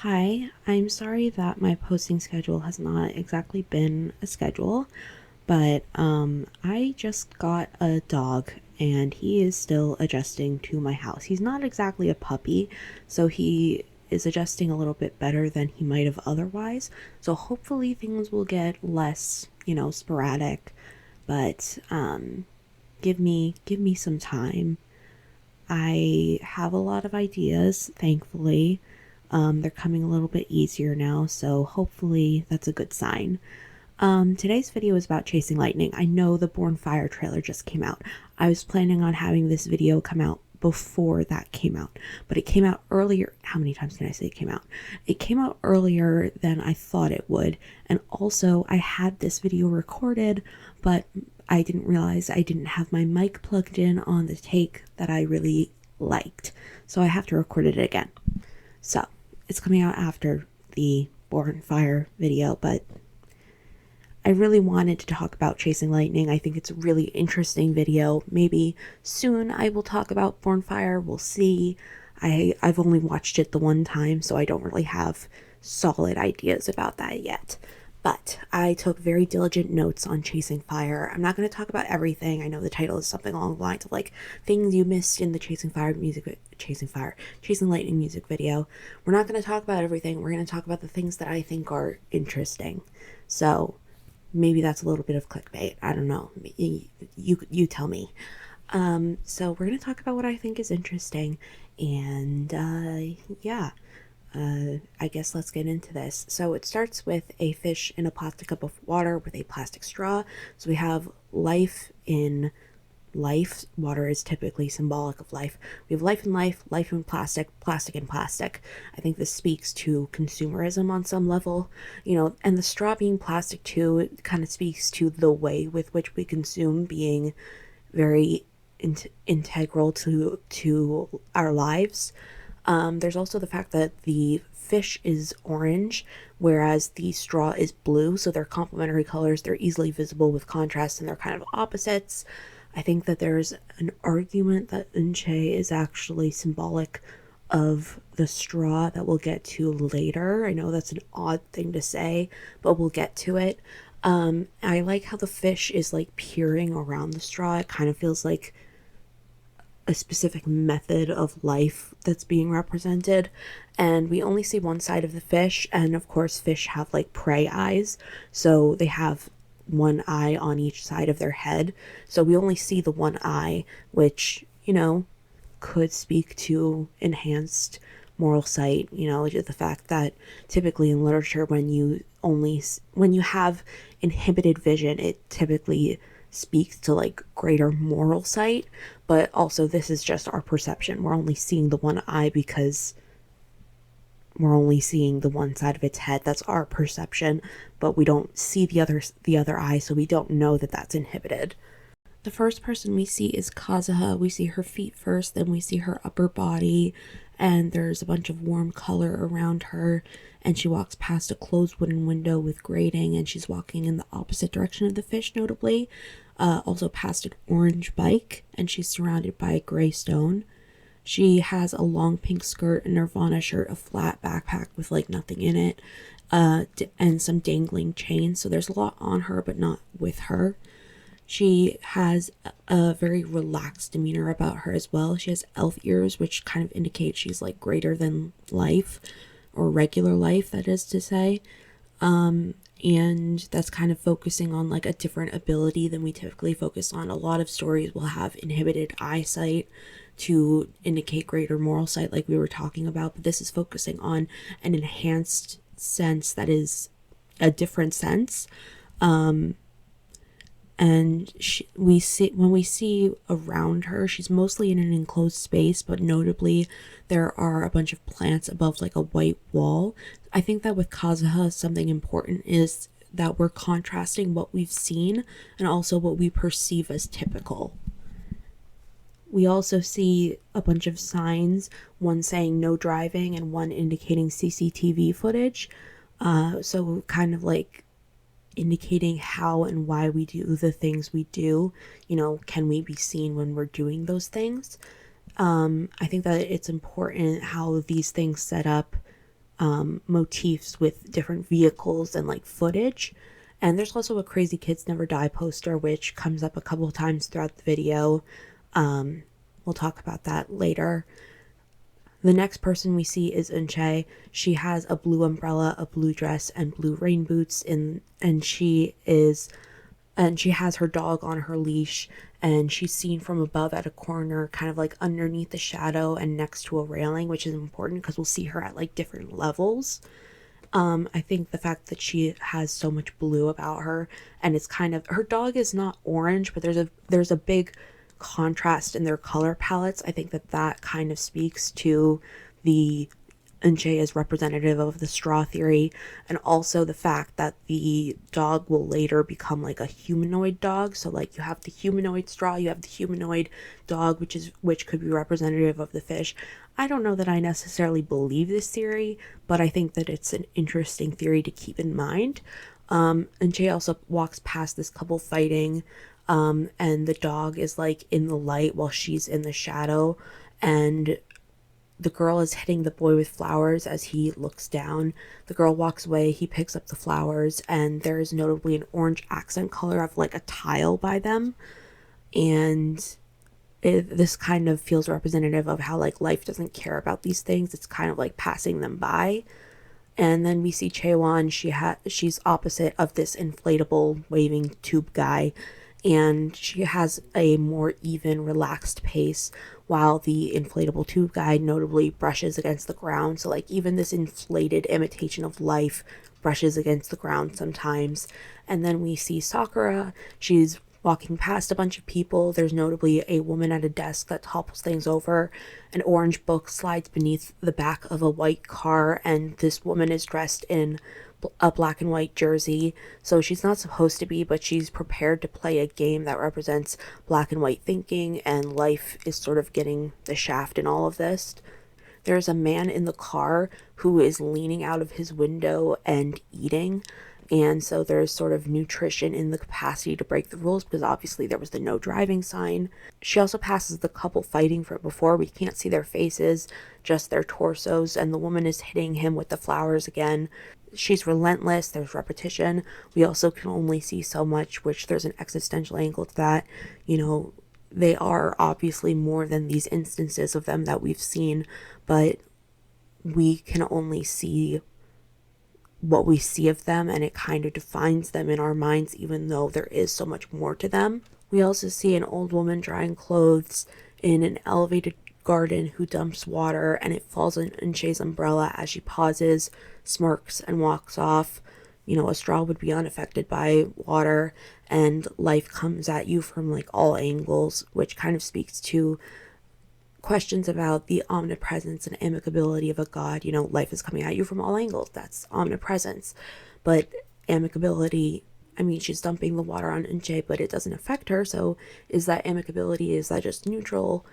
Hi, I'm sorry that my posting schedule has not exactly been a schedule, but I just got a dog and he is still adjusting to my house. He's not exactly a puppy, so he is adjusting a little bit better than he might have otherwise. So hopefully things will get less, sporadic, but give me some time. I have a lot of ideas, thankfully. They're coming a little bit easier now, so hopefully that's a good sign. Today's video is about Chasing Lightning. I know the Born Fire trailer just came out. I was planning on having this video come out before that came out, but it came out earlier. How many times can I say it came out? It came out earlier than I thought it would, and also I had this video recorded, but I didn't realize I didn't have my mic plugged in on the take that I really liked, so I have to record it again. So it's coming out after the Born Fire video, but I really wanted to talk about Chasing Lightning. I think it's a really interesting video. Maybe soon I will talk about Born Fire. We'll see. I've only watched it the one time, so I don't really have solid ideas about that yet. But I took very diligent notes on Chasing Fire. I'm not going to talk about everything. I know the title is something along the lines of like things you missed in the Chasing Lightning music video. We're not going to talk about everything. We're going to talk about the things that I think are interesting. So maybe that's a little bit of clickbait. I don't know. You tell me. So we're going to talk about what I think is interesting. And yeah. I guess let's get into this. So it starts with a fish in a plastic cup of water with a plastic straw. So we have life in life. Water is typically symbolic of life. We have life in life, life in plastic, plastic in plastic. I think this speaks to consumerism on some level, and the straw being plastic too, it kind of speaks to the way with which we consume being very integral to our lives. There's also the fact that the fish is orange, whereas the straw is blue, so they're complementary colors. They're easily visible with contrast, and they're kind of opposites. I think that there's an argument that Eunchae is actually symbolic of the straw that we'll get to later. I know that's an odd thing to say, but we'll get to it. I like how the fish is like peering around the straw. It kind of feels like a specific method of life that's being represented, and we only see one side of the fish, and of course fish have like prey eyes, so they have one eye on each side of their head, so we only see the one eye, which could speak to enhanced moral sight. The fact that typically in literature when you have inhibited vision, it typically speaks to like greater moral sight, but also this is just our perception. We're only seeing the one eye because we're only seeing the one side of its head. That's our perception, but we don't see the other eye, so we don't know that that's inhibited. The first person we see is Kazuha. We see her feet first, then we see her upper body, and there's a bunch of warm color around her, and she walks past a closed wooden window with grating, and she's walking in the opposite direction of the fish, notably. Also past an orange bike, and she's surrounded by a gray stone. She has a long pink skirt, a Nirvana shirt, a flat backpack with like nothing in it, and some dangling chains, so there's a lot on her but not with her. She has a very relaxed demeanor about her as well. She has elf ears, which kind of indicate she's like greater than life, or regular life, that is to say. And that's kind of focusing on like a different ability than we typically focus on. A lot of stories will have inhibited eyesight to indicate greater moral sight, like we were talking about, but this is focusing on an enhanced sense that is a different sense. And when we see around her, she's mostly in an enclosed space, but notably there are a bunch of plants above like a white wall. I think that with Kazuha, something important is that we're contrasting what we've seen and also what we perceive as typical. We also see a bunch of signs, one saying no driving and one indicating CCTV footage. So kind of like indicating how and why we do the things we do. Can we be seen when we're doing those things? I think that it's important how these things set up motifs with different vehicles and like footage. And there's also a Crazy Kids Never Die poster, which comes up a couple of times throughout the video. We'll talk about that later. The next person we see is Eunchae. She has a blue umbrella, a blue dress, and blue rain boots and she has her dog on her leash, and she's seen from above at a corner, kind of like underneath the shadow and next to a railing, which is important because we'll see her at like different levels. I think the fact that she has so much blue about her, and it's kind of, her dog is not orange, but there's a big contrast in their color palettes. I think that kind of speaks to the Eunchae is representative of the straw theory, and also the fact that the dog will later become like a humanoid dog. So like you have the humanoid straw, you have the humanoid dog, which could be representative of the fish. I don't know that I necessarily believe this theory, but I think that it's an interesting theory to keep in mind. Eunchae also walks past this couple fighting, and the dog is like in the light while she's in the shadow, and the girl is hitting the boy with flowers as he looks down. The girl walks away, he picks up the flowers, and there is notably an orange accent color of like a tile by them. And this kind of feels representative of how like life doesn't care about these things. It's kind of like passing them by. And then we see Chaewon. She's opposite of this inflatable waving tube guy, and she has a more even, relaxed pace, while the inflatable tube guy notably brushes against the ground. So like even this inflated imitation of life brushes against the ground sometimes. And then we see Sakura. She's walking past a bunch of people. There's notably a woman at a desk that topples things over. An orange book slides beneath the back of a white car, and this woman is dressed in a black and white jersey. So she's not supposed to be, but she's prepared to play a game that represents black and white thinking, and life is sort of getting the shaft in all of this. There's a man in the car who is leaning out of his window and eating. And so there's sort of nutrition in the capacity to break the rules, because obviously there was the no driving sign. She also passes the couple fighting from before. We can't see their faces, just their torsos, and the woman is hitting him with the flowers again. She's relentless. There's repetition. We also can only see so much, which there's an existential angle to that. You know, they are obviously more than these instances of them that we've seen, but we can only see what we see of them, and it kind of defines them in our minds, even though there is so much more to them. We also see an old woman drying clothes in an elevated garden who dumps water, and it falls on Eunchae's umbrella as she pauses, smirks, and walks off. You know, a straw would be unaffected by water, and life comes at you from like all angles, which kind of speaks to questions about the omnipresence and amicability of a god. You know, life is coming at you from all angles. That's omnipresence. But amicability, I mean, she's dumping the water on Eunchae, but it doesn't affect her. So is that amicability? Is that just neutral?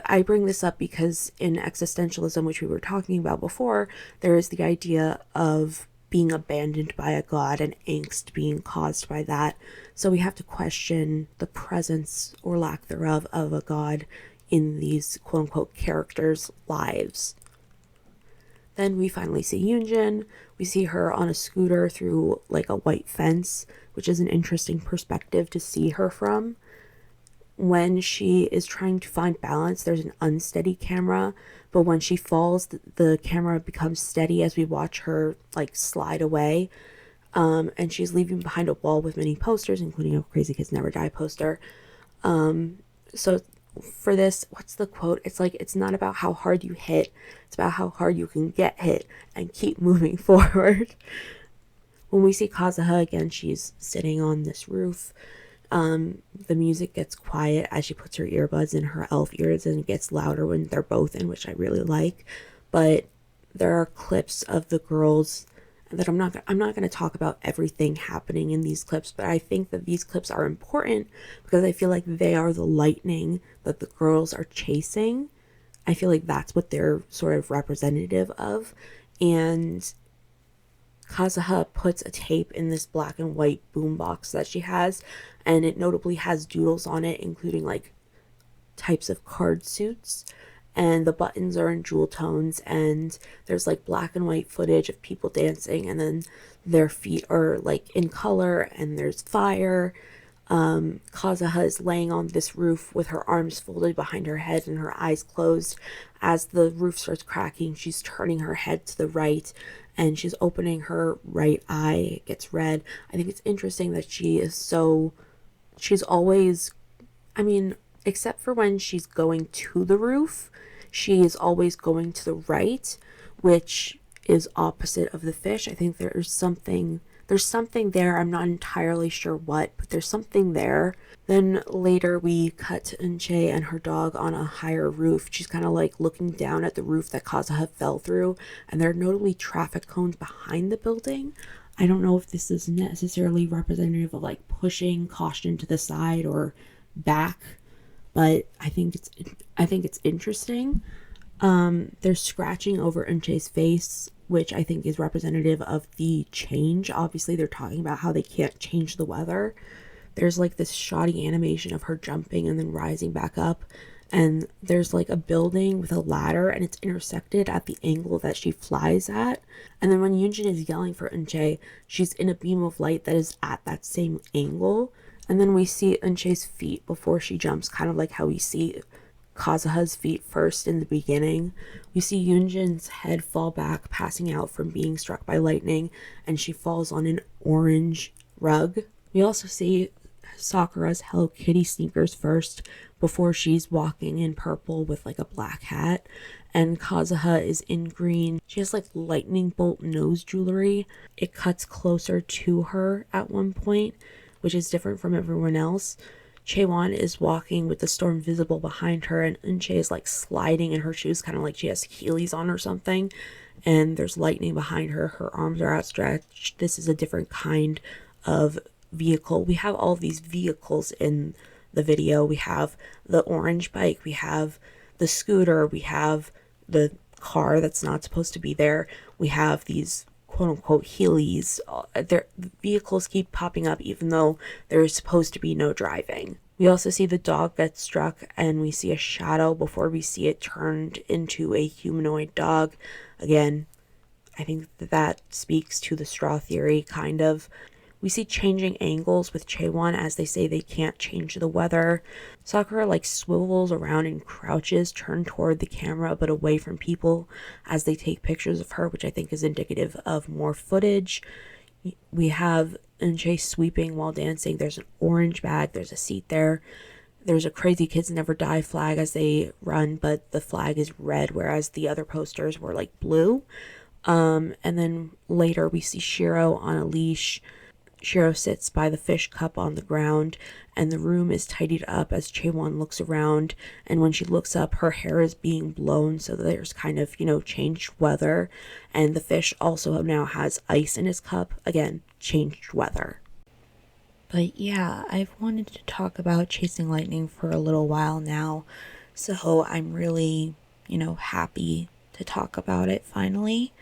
I bring this up because in existentialism, which we were talking about before, there is the idea of being abandoned by a god and angst being caused by that. So we have to question the presence or lack thereof of a god in these quote-unquote characters' lives. Then we finally see Yunjin. We see her on a scooter through like a white fence, which is an interesting perspective to see her from. When she is trying to find balance, there's an unsteady camera, but when she falls, the camera becomes steady as we watch her like slide away. And she's leaving behind a wall with many posters, including a Crazy Kids Never Die poster. So for this, what's the quote? It's like, it's not about how hard you hit, it's about how hard you can get hit and keep moving forward. When we see Kazuha again, she's sitting on this roof. The music gets quiet as she puts her earbuds in her elf ears, and it gets louder when they're both in, which I really like. But there are clips of the girls that I'm not going to talk about everything happening in these clips, but I think that these clips are important because I feel like they are the lightning that the girls are chasing. I feel like that's what they're sort of representative of. And Kazuha puts a tape in this black and white boombox that she has, and it notably has doodles on it, including like types of card suits. and the buttons are in jewel tones, and there's like black and white footage of people dancing, and then their feet are like in color, and there's fire. Kazuha is laying on this roof with her arms folded behind her head and her eyes closed. As the roof starts cracking, she's turning her head to the right and she's opening her right eye. It gets red. I think it's interesting that she's always, I mean, except for when she's going to the roof, she is always going to the right, which is opposite of the fish. I think there's something there. I'm not entirely sure what, but there's something there. Then later we cut to Eunchae and her dog on a higher roof. She's kind of like looking down at the roof that Kazuha fell through, and there are notably traffic cones behind the building. I don't know if this is necessarily representative of like pushing caution to the side or back, but I think it's interesting. There's scratching over Eunchae's face, which I think is representative of the change. Obviously, they're talking about how they can't change the weather. There's like this shoddy animation of her jumping and then rising back up. And there's like a building with a ladder, and it's intersected at the angle that she flies at. And then when Yunjin is yelling for Eunchae, she's in a beam of light that is at that same angle. And then we see Eunchae's feet before she jumps, kind of like how we see Kazuha's feet first in the beginning. We see Yunjin's head fall back, passing out from being struck by lightning, and she falls on an orange rug. We also see Sakura's Hello Kitty sneakers first, before she's walking in purple with like a black hat, and Kazuha is in green. She has like lightning bolt nose jewelry. It cuts closer to her at one point, which is different from everyone else. Chaewon is walking with the storm visible behind her, and Eunchae is like sliding in her shoes, kind of like she has Heelys on or something, and there's lightning behind her. Her arms are outstretched. This is a different kind of vehicle. We have all of these vehicles in the video. We have the orange bike, we have the scooter, we have the car that's not supposed to be there, we have these quote-unquote Heelys. Their vehicles keep popping up even though there's supposed to be no driving. We also see the dog get struck, and we see a shadow before we see it turned into a humanoid dog. Again, I think that speaks to the straw theory, kind of. We see changing angles with Chaewon as they say they can't change the weather. Sakura like swivels around and crouches, turned toward the camera but away from people as they take pictures of her, which I think is indicative of more footage. We have Eunchae sweeping while dancing. There's an orange bag, there's a seat there. There's a Crazy Kids Never Die flag as they run, but the flag is red, whereas the other posters were like blue. And then later we see Shiro on a leash. Shiro sits by the fish cup on the ground, and the room is tidied up as Chaewon looks around, and when she looks up, her hair is being blown, so there's kind of, changed weather, and the fish also now has ice in his cup. Again, changed weather. But yeah, I've wanted to talk about Chasing Lightning for a little while now, so I'm really, happy to talk about it finally.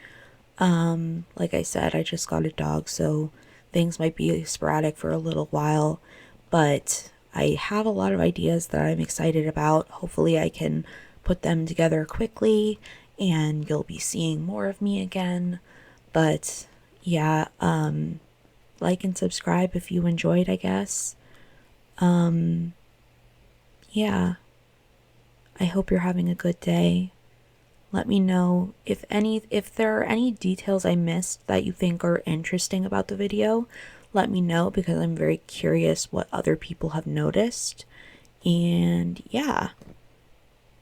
Like I said, I just got a dog, so things might be sporadic for a little while, but I have a lot of ideas that I'm excited about. Hopefully I can put them together quickly and you'll be seeing more of me again. But yeah, like and subscribe if you enjoyed, I guess. Yeah, I hope you're having a good day. Let me know if there are any details I missed that you think are interesting about the video. Let me know, because I'm very curious what other people have noticed. And yeah,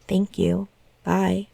thank you. Bye.